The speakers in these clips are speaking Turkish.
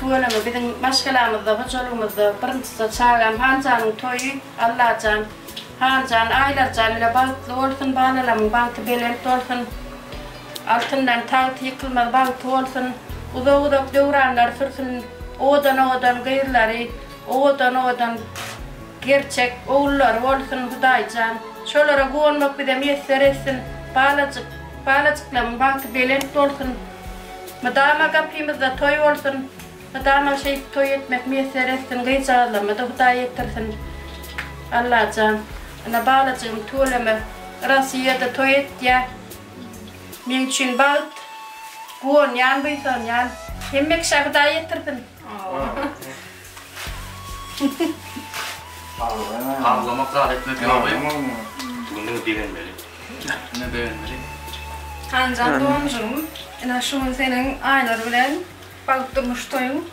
bölümü bizim maşgalamızda, hocalarımızda birinci çağıran Hancan'ın toyu Allah'can, Hancan aylarcan ile balıklı olsun, bağlalamın balıklı belirli olsun, altından tağıt yıkılmaz balıklı olsun, uzak dövranlar sürsün, odan gıyırları, odan gerçek oğullar olsun Hudaycan, şolara güvenmek bir de mesler etsin, bağlacıklamın balıklı belirli olsun, madama kapımızda toy olsun, madama şey toy etmek mesler etsin, gıycağızlamada Huday ettirsin, Allah'can. Ana bağlacığım tuğlama Rasiyada toy et ya. Men için bağıt. Güven yan buysan yan. Hemmek şahıda yettirdin. Ağlamak rahat etmek yok. Bunu beğenmeli. Ne beğenmeli? Hancan doğumcum. Ina şunun senin aynar bilen bağıt durmuş toyun.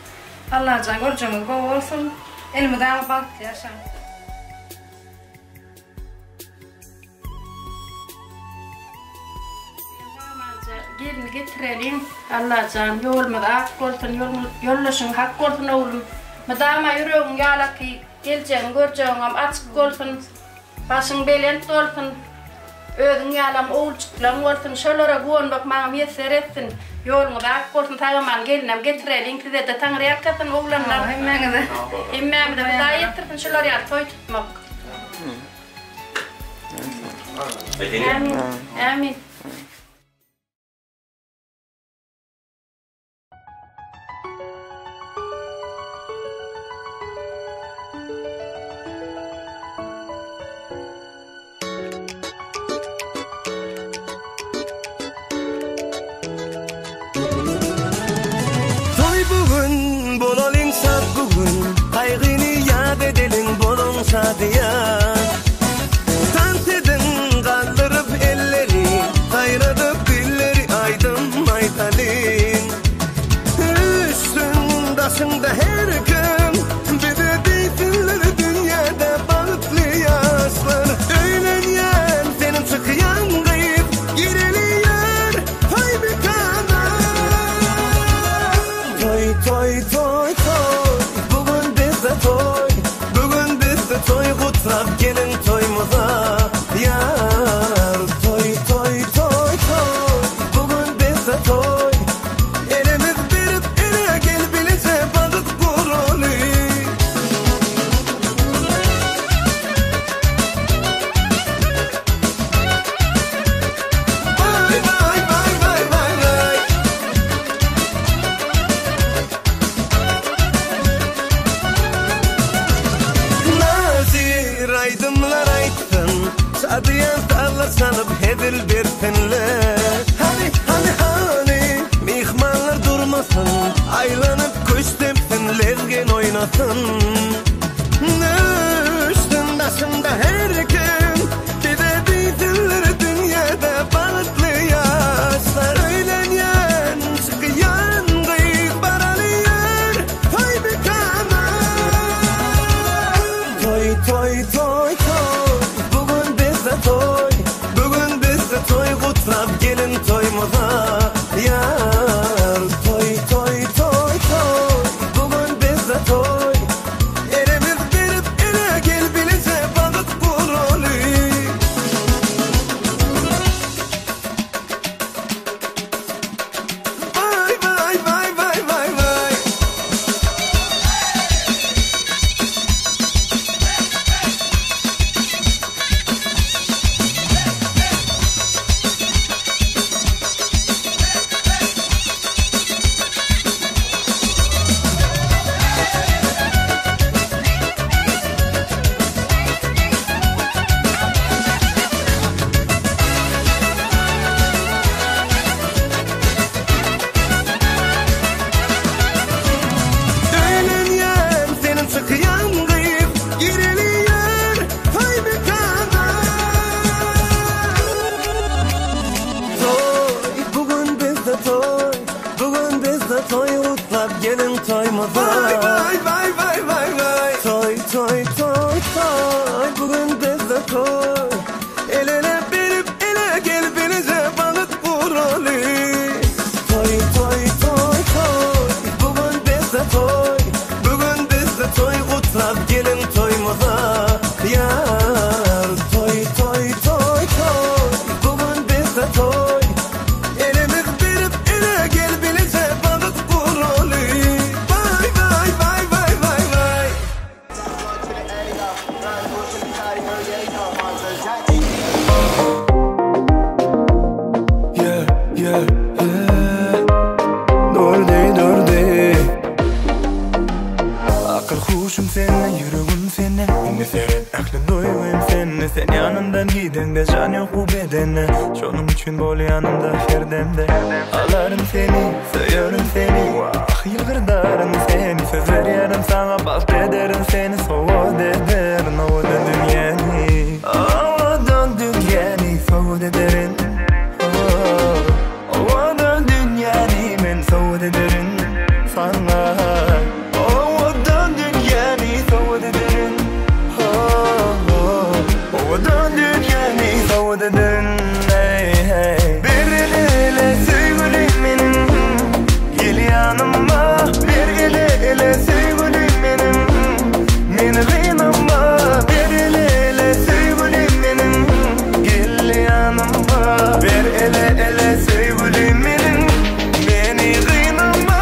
Allah'can görcümüz bol olsun. Elimden bağıt yaşam. Gelin getirelim Allah'can yolmadı ak olsun yollaşın hak olsun oğlum. Madama yüreğin yalak ki geleceğin göreceğin ama açık olsun. Başın belent olsun. Özün yalam oğulçuklan olsun. Şolara güvenmek bana mesler etsin. Yolmadı ak olsun tağıman gelinem getirelim. Size de tanrı yakasın oğlanlar. Emmemi de daha yettirsin şolara yak toy tutmak. Amin. Amin. Şadiya tant edin kaldırıp elleri kayradıp dilleri aydım aytalin üstün başında her gün bir de deysinler dünyada balıklı yaşlar öğlenyen senin çıkıyan kayıp gireliyor toy bir kana toy bugün bizde toy toy kutrap gelin toymuza yar toy bugün bizde toy elimiz verip ele gel bilece balık kurulu vay aydımlar ayttın Şadiyan dağlar sanıp hedil bersinler Hani mihmanlar durmasın Aylanıp kuş tepsinler gen oynasın Üstün başında her gün Bir de deysinler dünyada balıklı yaşlar Öğlenyen çıkıyan kıyık baralıyor Toy bir kana Toy bugün bizde toy kutrap gelin toymuza yar toy bugün bizde toy elimiz verip ele gel bilece balık kurulu vay gelin toymuza vay toy bugün bizde toy el ele verip ele gel bilece balık kurulu toy bugün bizde toy Akıl huşum seninle, yüreğim seninle. İnne seren aklın doyum seninle. Sen yanımdan gidende can yok bu bedene. Şunun için bol yanımda her demde. Alarım seni, söylerim seni. Vah yılgırdarım seni. Söz veriyorum sana, bak ederim seni. Soğud ederim ovadan dünyani. Ovadan dünyani soğud ederim. Ovadan dünyani men soğud ederim sana. Bir ele sevgilim benim, gel yanıma. Bir ele sevgilim benim, beni kıynama. Bir ele sevgilim benim, gel yanıma. Bir ele sevgilim benim, beni kıynama.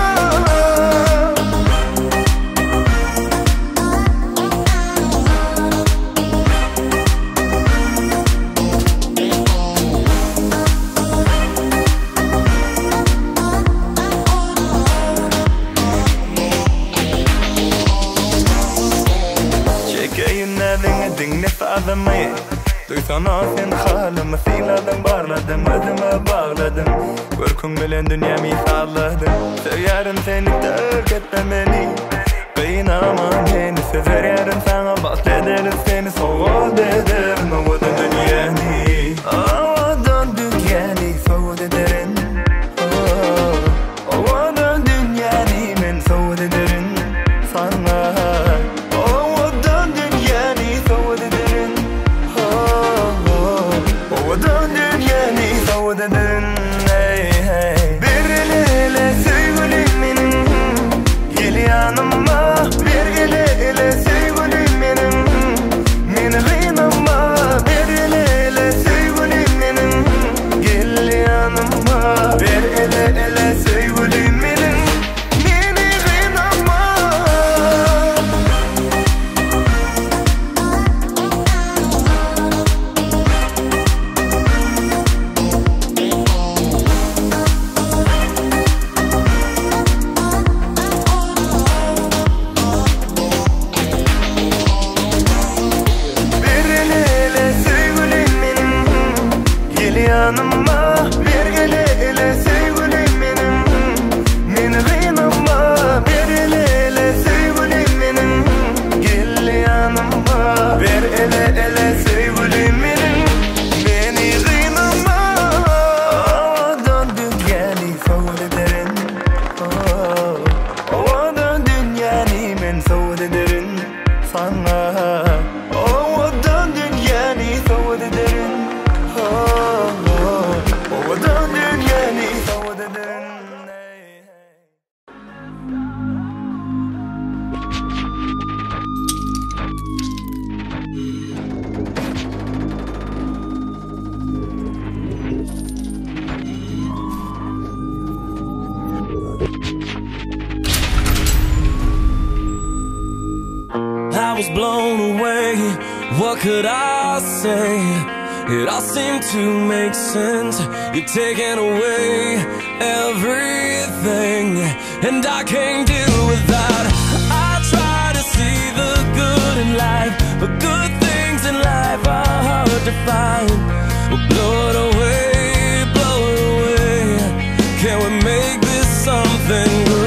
Dinle fazlamayı duysana sen halımı siladım barladım ödüme bağladım Korkum bilen dünyamı salladım Severim seni terk etmemeni Kıynamam seni söz veririm sana bahsederim seni soğud ederim ovadan dünyani Ovadan dünyani soğud ederim Ovadan dünyani men soğud ederim sana Bir ele sevgilim benim, gel yanıma. Bir ele sevgilim benim, beni kıynama. Bir ele sevgilim benim, gel yanıma. Bir ele sevgilim benim, beni kıynama. Yanıma bir ele sevgilim benim, beni kıynama. Bir ele sevgilim benim, gel yanıma. Bir ele sevgilim benim, beni kıynama. Ovadan dünyani soğud ederim, ovadan dünyani men soğud ederim sana. Ovadan dünyani soğud ederim. I was blown away, what could I say? It all seemed to make sense. You've taken away everything, and I can't deal with that. I try to see the good in life, but good things in life are hard to find. Well, blow it away, blow it away. Can we make this something good?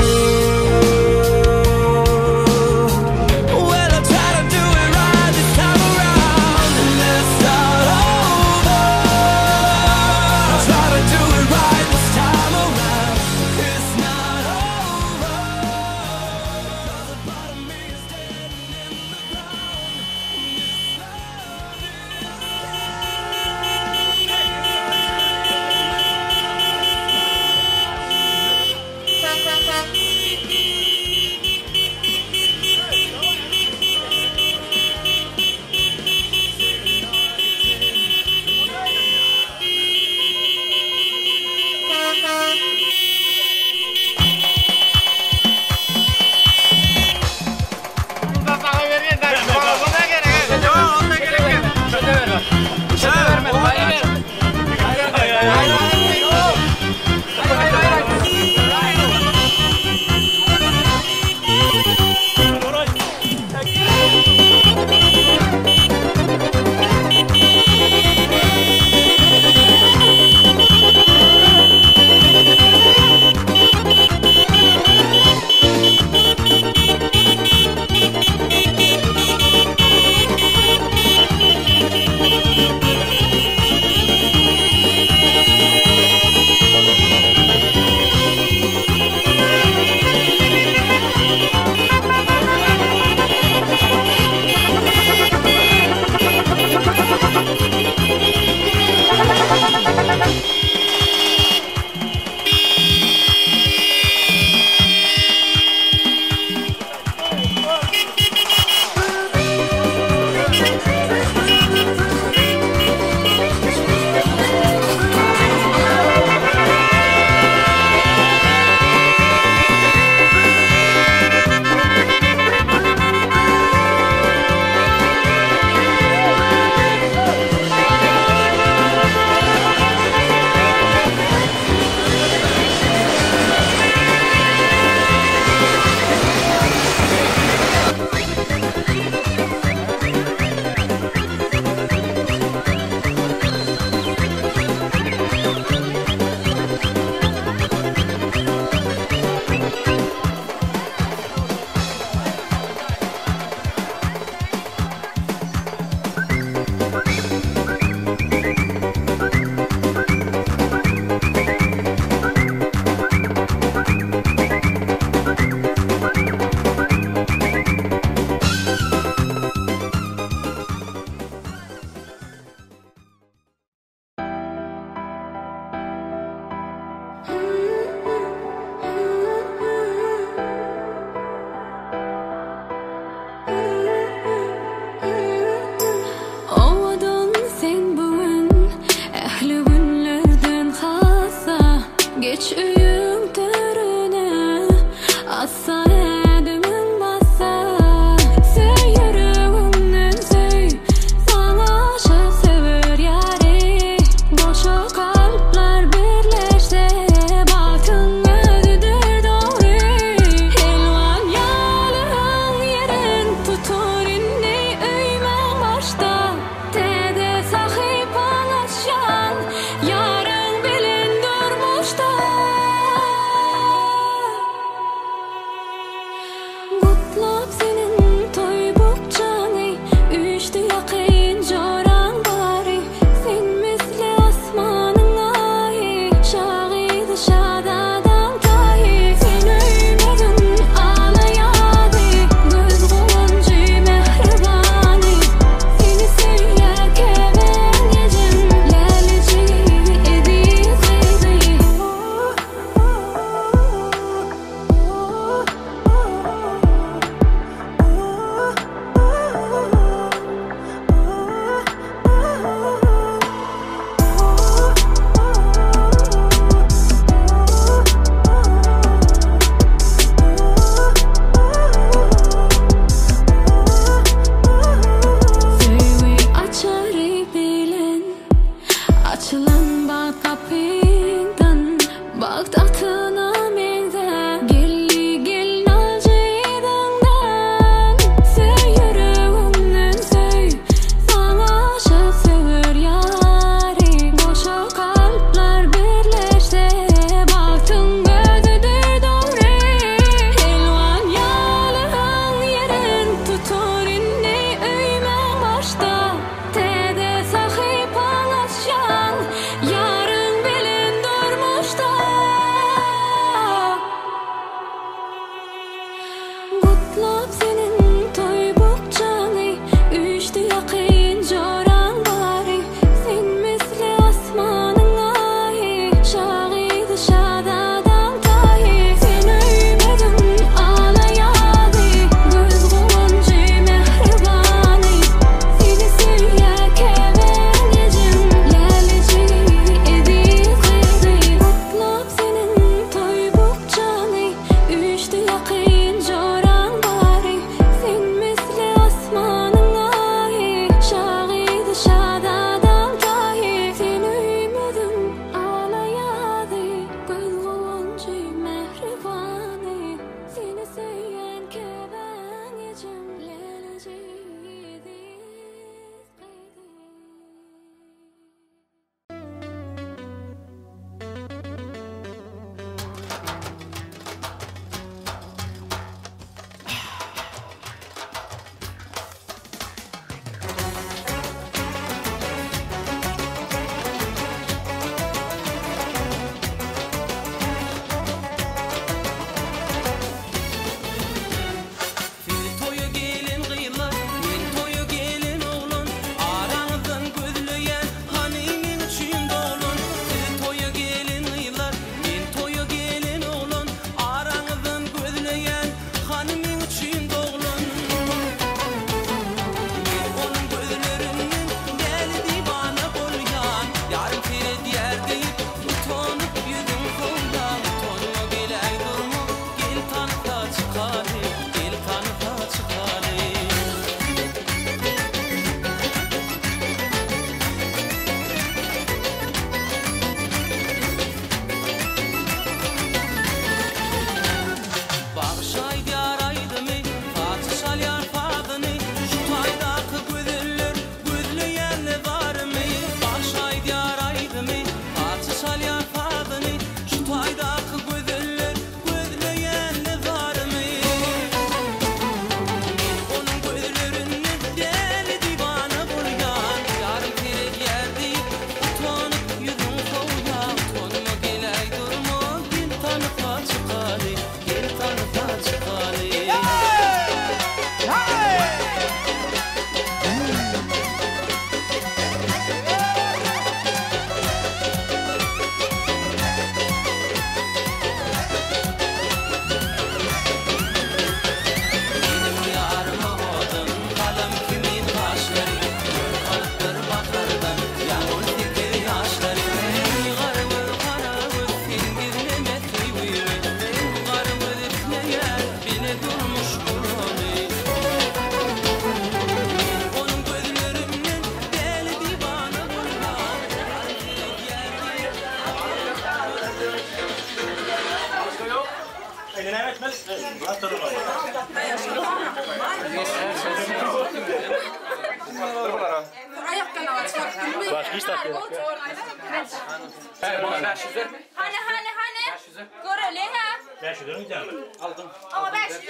Aldım. Ama 500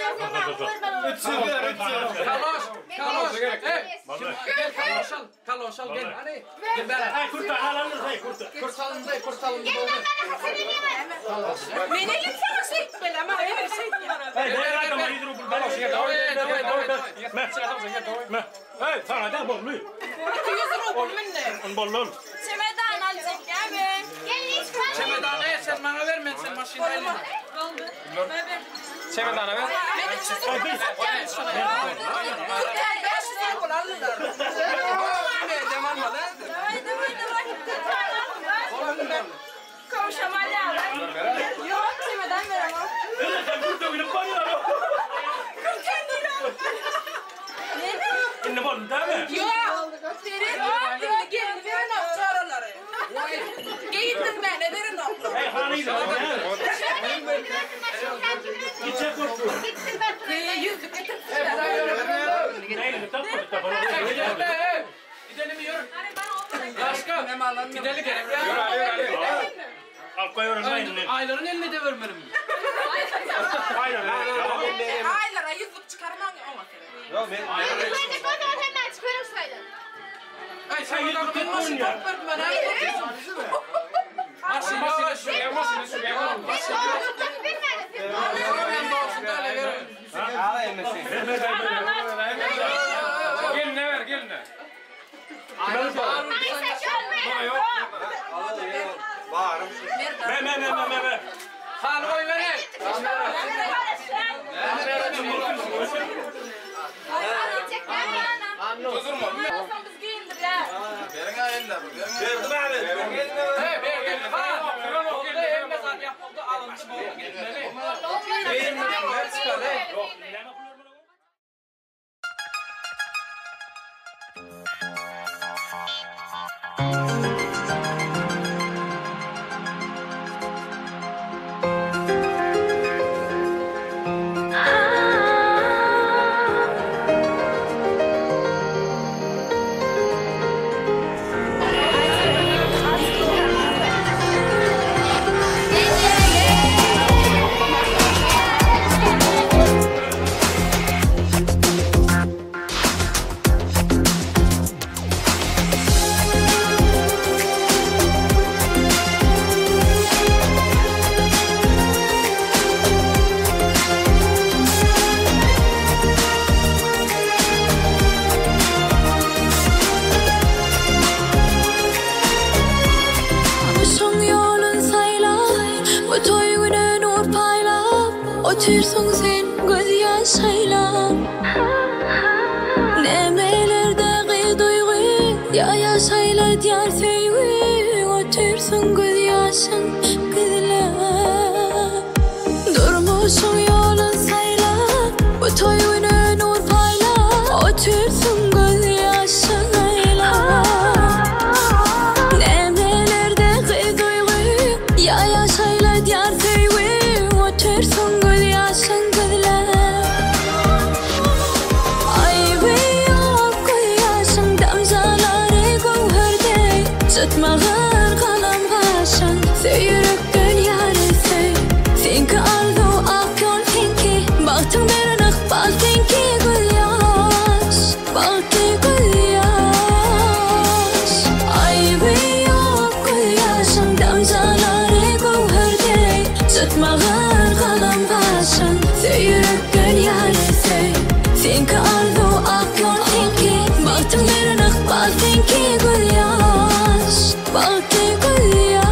Kalos al gel. Hadi. Gel beraber. Kurtalım da. Beni gitsene şey böyle ama öyle şey yapar. Hey, sana da bollu. 200 ruble minne. Bollun. Çemedan alacak abi. Çemedanı sen bana verme sen maşinayla. Çemedanı ver. Ben 200 ruble satacağım şuna. Kurtar 500 ruble alırlar. Ne deman var lan? Kavuşamal ya. Yok çemeden ver ama. Sen burada oynayıp bağırıyor. Ne bollu değil mi? Yok. Verin. Gelin verin akçaraları. Giyindim ben verin akçaraları. Hey hanıydı. Gidecek korktu. Yüzlük getir. Neydi tapmadı. Gidelim yürü. Başka. Gidelim gerek. Al koyuyorum ben. Ayların eline de vermedim. Aylara yüzlük çıkarmam ama. Yok ben ayların. Ay sen yürü ben maşın toplarım ben. Maşın şuraya. Ben bağışın da öyle veririm. Ağla yemesin. Gelin ne ver gelin ne. Aynen bağırım. Bağırım. Me. Hal oy verin. Huzur mu? Biz giyindir ya. Verin ayında bu. Verdim abi. He verdim. Ha. Kıran o geldi. Elime zaten yapıldı. Alındı bu. Gitmeli. Giyindir. Ne çıkar he? Yok. Otursun sen göz yaşayla Nemelerdeki duygu Ya yaşayla diyar sevgi Otursun göz yaşın kızla Durmuşsun yolun sayla Bu toyunu nur payla Otursun göz yaşayla Nemelerdeki duygu Ya yaşayla diyar sevgi Otursun göz yaşın kızla Ay bir yok göz yaşın damzaları gövherde Tutmağın kalan başın Söyürüktün yarısı Finki arzu ak yol finki Baktın bir ıkbal finki göz yaş Baktı göz yaş Ay bir yok göz yaşın damzaları gövherde Tutmağın kalan başın Söyürüktün yarısı Finki arzu ak yol finki Baktın bir ıkbal finki göz yaş Baktı göz yaş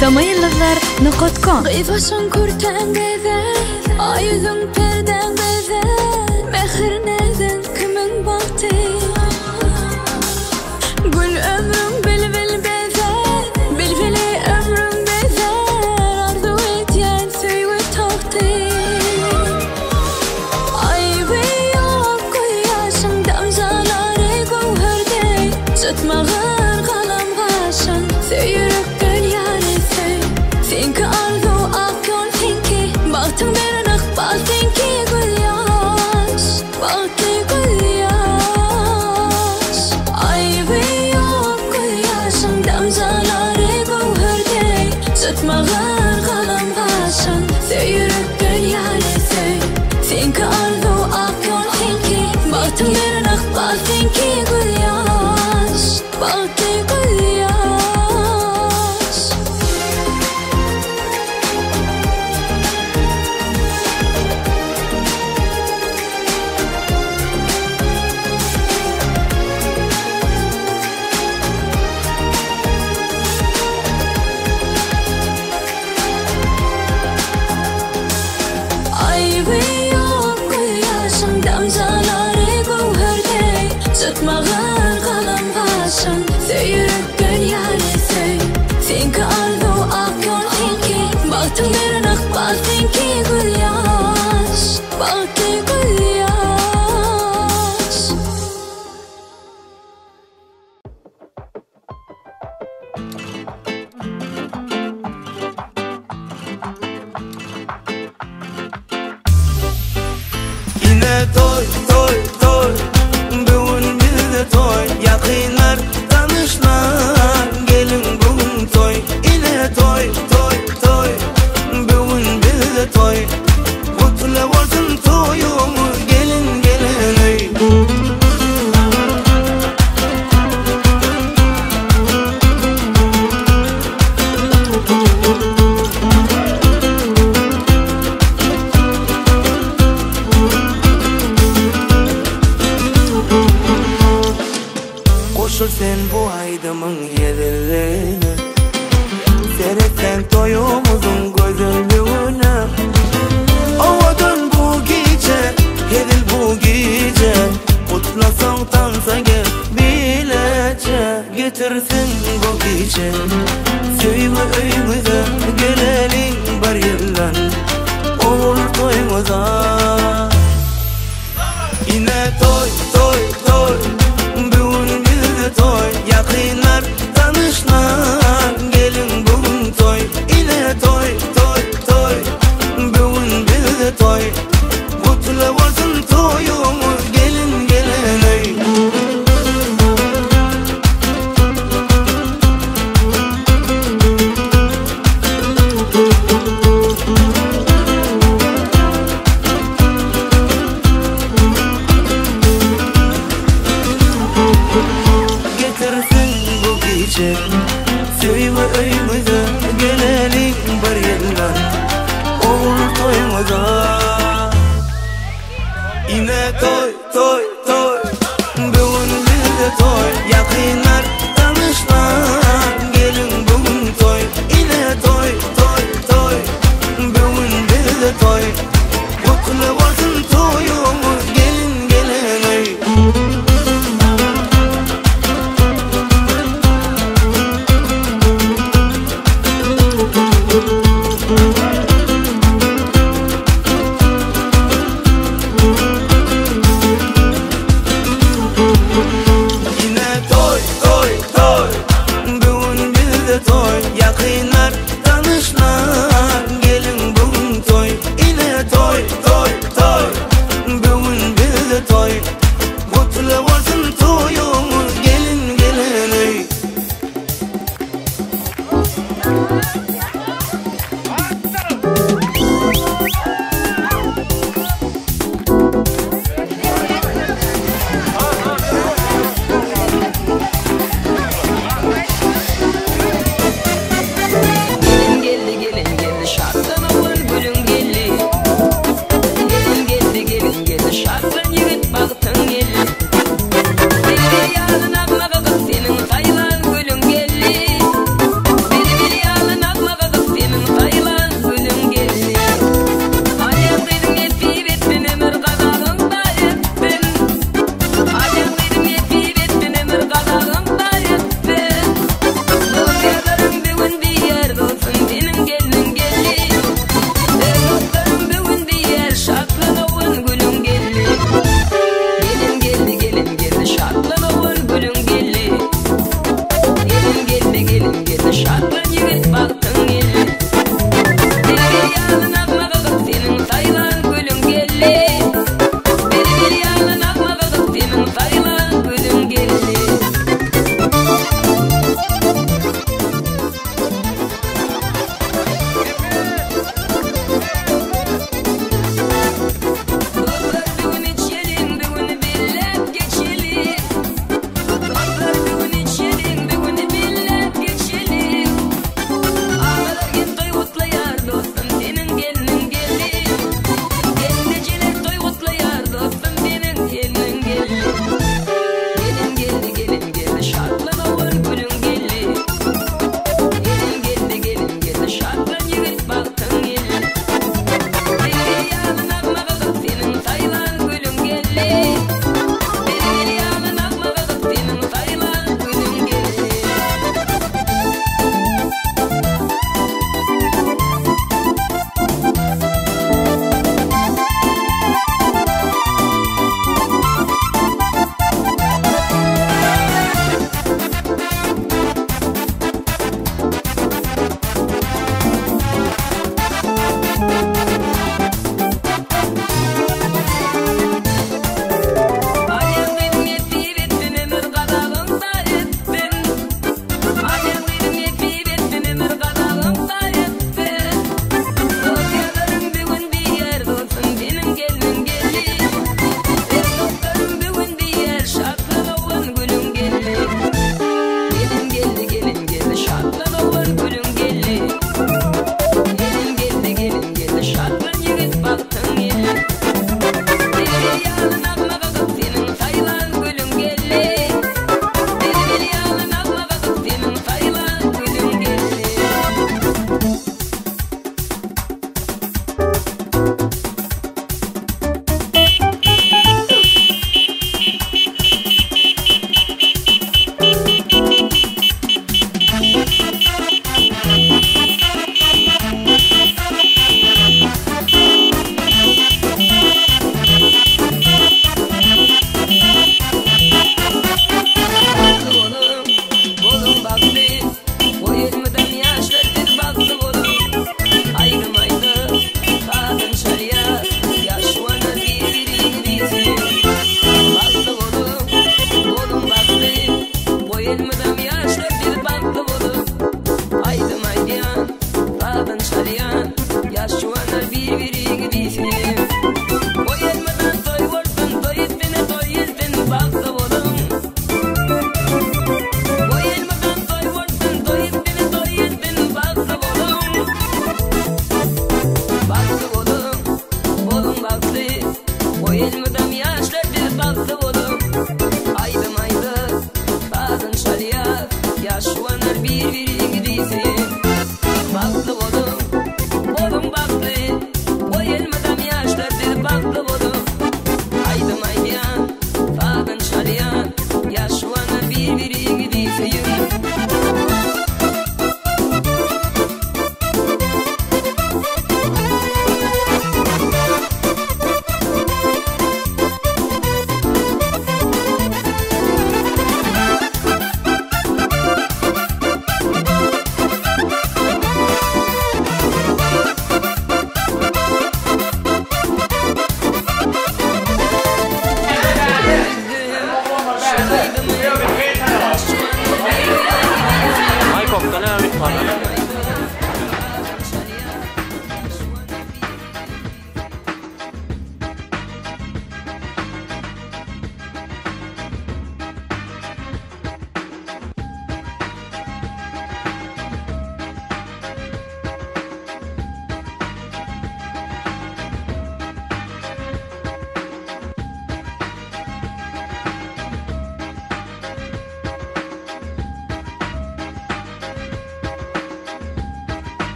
Tamayıllıklar.com Kıyfaşın kurten bezer Ayızın perden bezer Mehir neden kimin baktı Gül ömrüm bilbil bezer Bilbili ömrüm bezer Arzu etyen söyle taktı Ay bir yok göz yaşın baktım bir nakbaltin ki gül yaş, baktı gül yaş. Tutmağın qalam qaşın Söyürükgün yarısı Finki ardu ak yol finki Baktım bir nakbal finki gül yaş Baktı gül yaş. Yine toy toy toy toy, yakınlar, tanışlar, gelin bugün toy, yine toy, toy, toy, bugün bizde toy, kutlu olsun toyumuz, gelin gelin ey. Koşul sen bu aydımın yedilerine, seyretsen toyumuzun gözünlüğüne. Ovadan bu gece, hedil bu gece, kutlasan tansa gel bilece. Getirsin bu gece, söyle öyümüze, gelelim bar yıllan, olur toyumuza. Yine toy toy toy, toy, yakınlar, tanışlar, gelin bugün toy, yine toy, toy, toy, bugün bizde toy, kutlu olsun toyumuz, gelin gelin ey. Söyle öyümüze, gelelim bar yıllan, olur toyumuza. Yine toy, toy, toy, bugün bizde toy, yakınlar, tanışlar, gelin bugün toy, yine toy, toy, toy, bugün bizde toy, kutlu olsun toyumuz, gelin gelin ey. Yakınlar, tanışlar, gelin bugün toy, yine toy, toy, toy.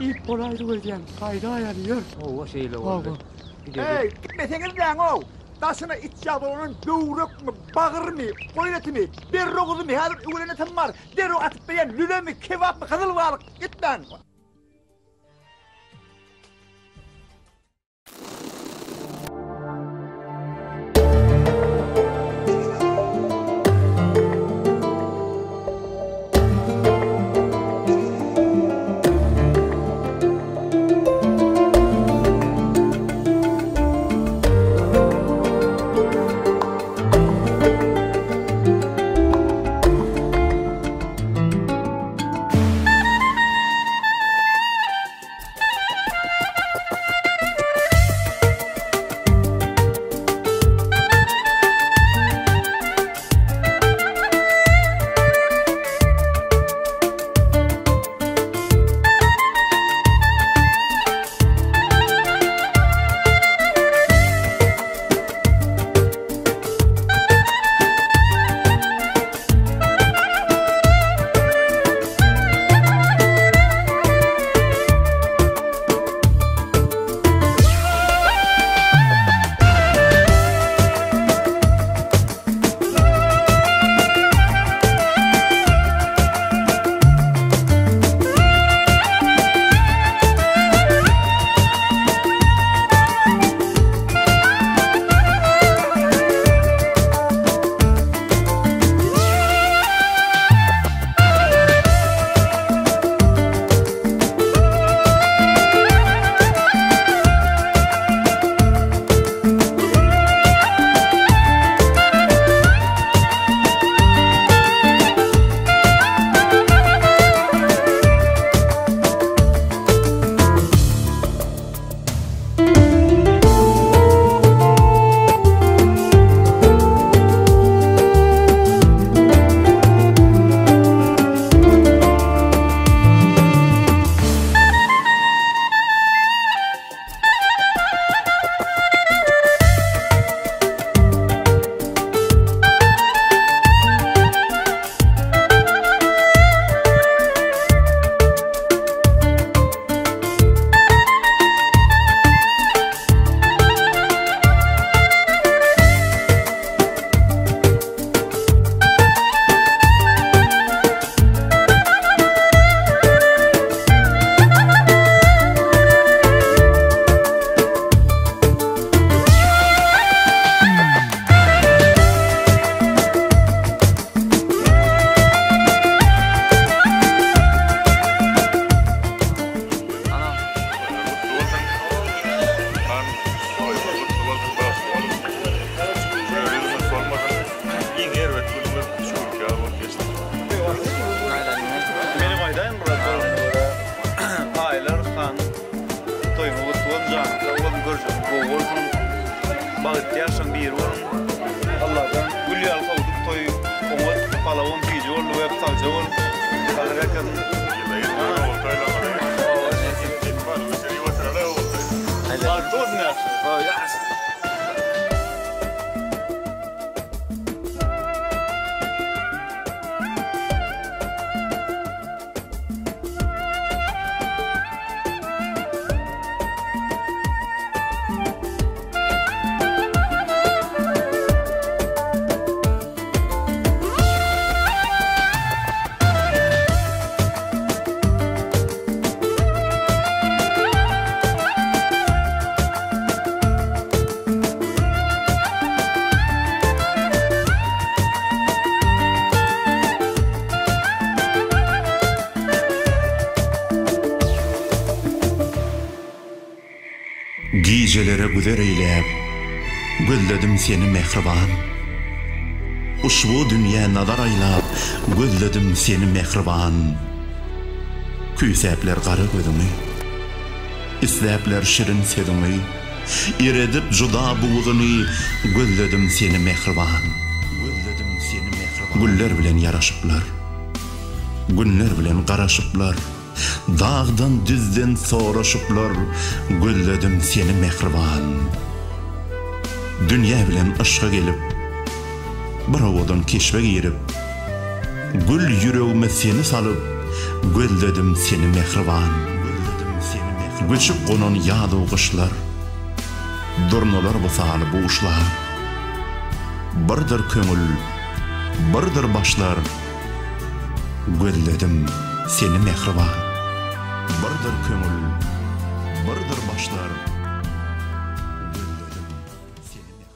İp olaydı ödeyem. Kayda ayarıyor. O şeyle oldu. Hey, gitmeseniz lan o. Taşına iç yavruların böğrük mü, bağır mı, koyuleti mi, derro kuzu mu, hazır ügülenetim var. Derro atıp beyen, lüle mi, kebap mı, kızıl balık. Git lan. Gijelere güler eylep, gözledim seni mehriban. Uşbu dünya nazar aylap, gözledim seni mehriban. Küysepler qarı gözümi, islepler şirin sedimi, iredip juda buğduni, gözledim seni mehriban. Güller bilen yaraşıplar, günler bilen qaraşıplar. Dağdan düzden soraşıplar, gözledim seni mehriban. Dünya bilen aşka gelip, birovadan keşfe girip, gül yüreğime seni salıp, gözledim seni mehriban. Göçüp qonan yad oğuşlar, durnalar busalı buuşlar. Birdir köngül, birdir başlar, gözledim seni mehriban. Birdir köngül, birdir başlar, gözledim seni mehriban.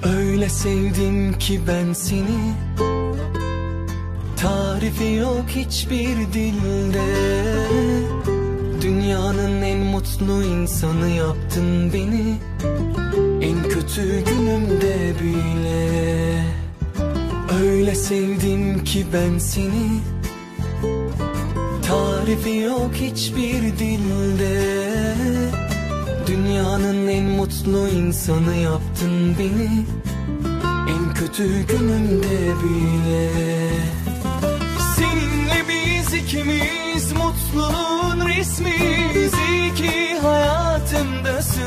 Öyle sevdim ki ben seni, Tarifi yok hiçbir dilde. Dünyanın en mutlu insanı yaptın beni, en kötü günümde bile. Öyle sevdim ki ben seni, tarifi yok hiçbir dilde. Dünyanın en mutlu insanı yaptın beni, en kötü günümde bile. Seninle biz ikimiz mutluluğun resmiyiz. İyi ki hayatımdasın.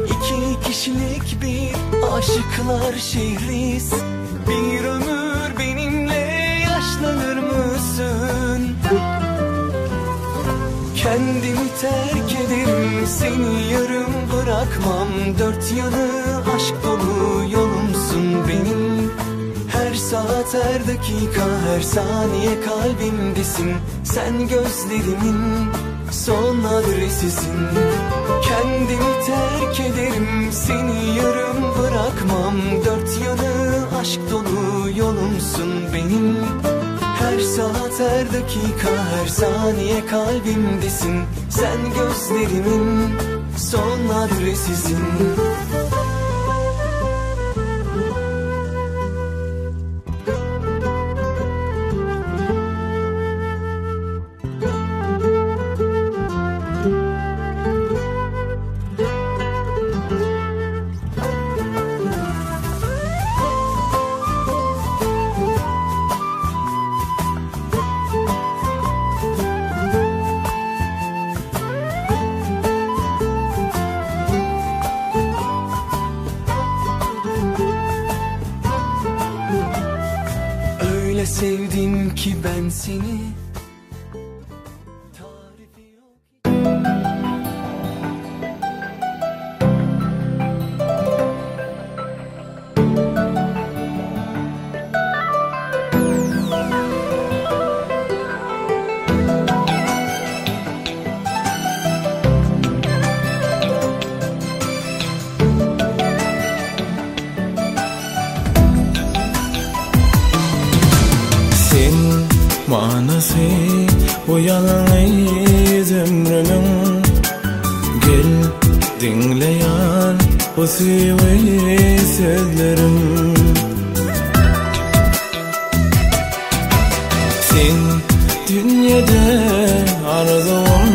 İki kişilik bir aşıklar şehriyiz. Bir ömür benimle yaşlanır mısın? Kendimi terk ederim, seni yarım bırakmam. Dört yanı aşk dolu yolumsun benim. Her saat, her dakika, her saniye kalbimdesin. Sen gözlerimin son adresisin. Kendimi terk ederim, seni yarım bırakmam. Dört yanı aşk dolu yolumsun benim. Her saat, her dakika, her saniye kalbimdesin. Sen gözlerimin son adresisin. Sevdim ki ben seni. Manası bu yalnız ömrümün. Gel dinleyen bu sivri sözlerim. Sen dünyada arzum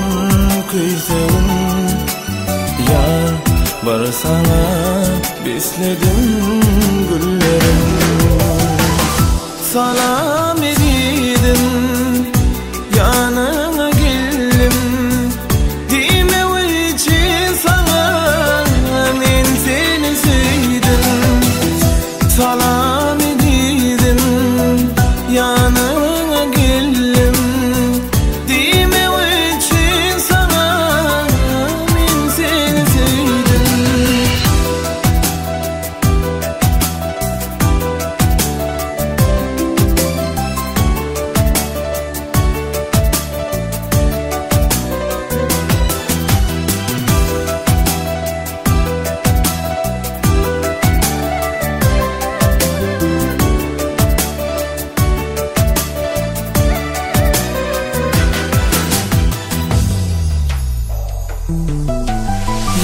kıysın. Ya barsana besledim güllerim. Salam edin yanına geldim. Dime için sana ben seni sevdim. Salam edin yanına geldim. Dime için sana ben seni sevdim.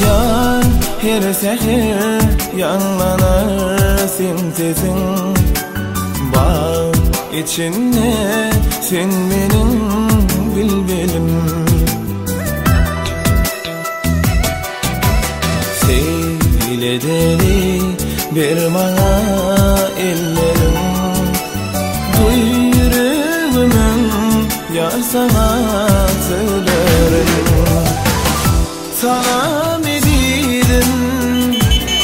Yar her seher yanlanar sesin. Bağ içinde sen benim bilbelim. Seyledeli bir bana ellerim. Duyruğumun yar sana söylerim. Salam edin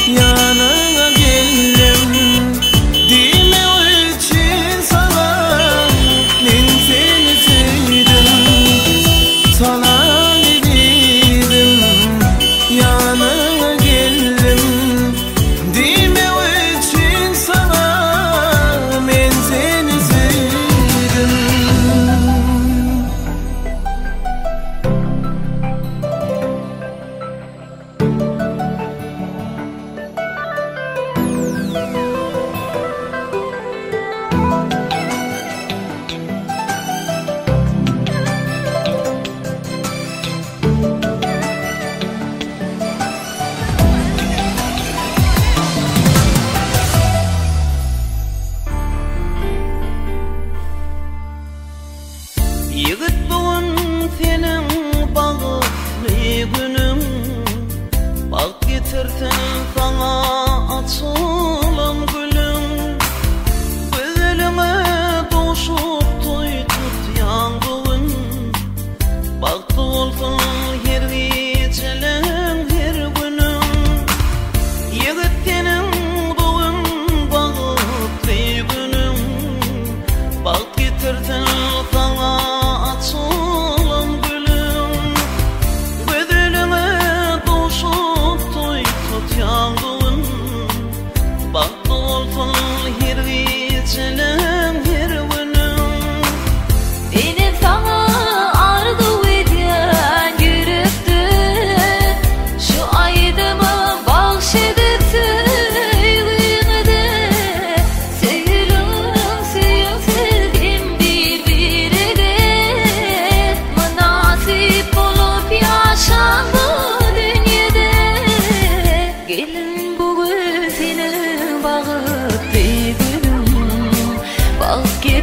yanına geldim. Dime için sana ben seni sevdim. Salam edin yanına geldim. Dime için sana ben seni sevdim.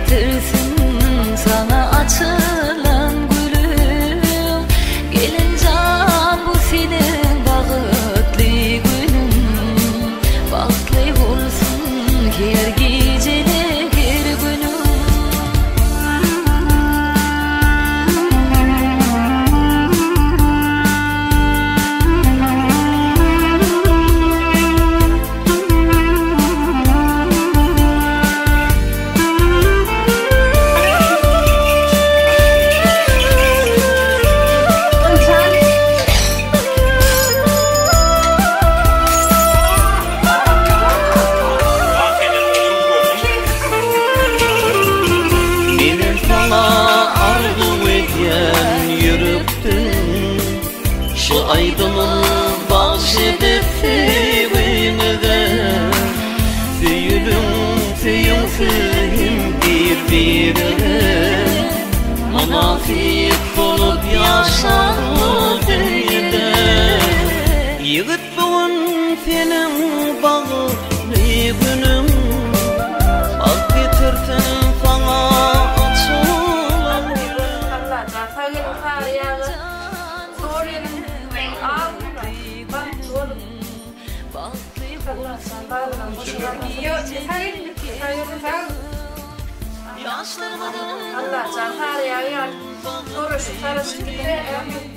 getirsin sana açılan gülüm. Gelin can bu senin bağıtlı günün. Bağıtlı olsun her geceli her günüm. Aydın'ın bahşedip sevimde Feyüm birbirine Münafık olup yaşar dünyada Yigit bugün senin bağlı günüm Ak getirsin sana açılan Allah zaten gelin Allah can her yer. Doğru şu sarışın gibi